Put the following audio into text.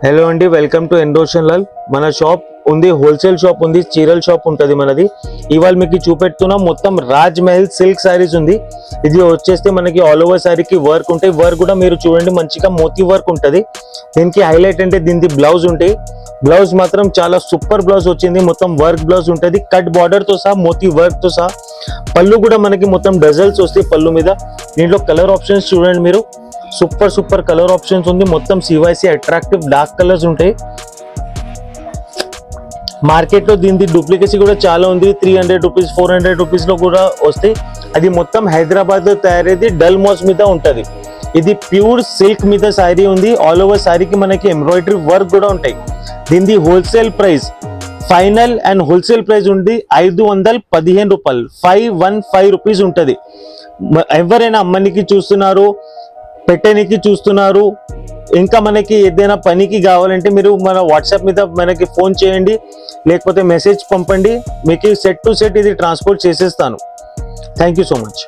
Hello అండి, welcome to ఎండోషన్ Lal. మన shop ఉంది, హోల్సేల్ షాప్ ఉంది, చీరల షాప్ ఉంటుంది మనది. ఇవాళ మీకు చూపెడుతున్నాం మొత్తం రాజ్ మహల్ సిల్క్ సారీస్ ఉంది. ఇది వచ్చేస్తే మనకి ఆల్ ఓవర్ సారీకి వర్క్ ఉంటాయి. వర్క్ కూడా మీరు చూడండి మంచిగా మోతీ వర్క్ ఉంటుంది. దీనికి హైలైట్ అంటే దీనికి బ్లౌజ్ ఉంటాయి. బ్లౌజ్ మాత్రం చాలా సూపర్ బ్లౌజ్ వచ్చింది. మొత్తం వర్క్ బ్లౌజ్ ఉంటుంది, కట్ బార్డర్ తో సహా మోతీ వర్క్ తో సహా. పళ్ళు కూడా మనకి మొత్తం డజల్స్ వస్తాయి పళ్ళు మీద. దీంట్లో కలర్ ఆప్షన్స్ చూడండి మీరు, సూపర్ కలర్ ఆప్షన్స్ ఉంది. మొత్తం సివైసి అట్రాక్టివ్ డార్క్ కలర్స్ ఉంటాయి. మార్కెట్ లో దీని డూప్లికేసీ కూడా చాలా ఉంది. 300 రూపీస్ 400 రూపీస్ లో కూడా వస్తాయి. అది మొత్తం హైదరాబాద్ లో తయారైంది, డల్ మాస్ మీద ఉంటది. ఇది ప్యూర్ సిల్క్ మీద సారీ ఉంది. ఆల్ ఓవర్ సారీకి మనకి ఎంబ్రాయిడరీ వర్క్ కూడా ఉంటాయి. దీని wholesale price final and wholesale price ఉంది 515 రూపాయలు, 515 రూపీస్ ఉంటది. ఎవరైనా అమ్మనికి చూస్తున్నారు, పెట్టడానికి చూస్తున్నారు, ఇంకా మనకి ఏదైనా పనికి కావాలంటే మీరు మన వాట్సాప్ మీద మనకి ఫోన్ చేయండి, లేకపోతే మెసేజ్ పంపండి. మీకు సెట్ టు సెట్ ఇది ట్రాన్స్పోర్ట్ చేసేస్తాను. Thank you so much.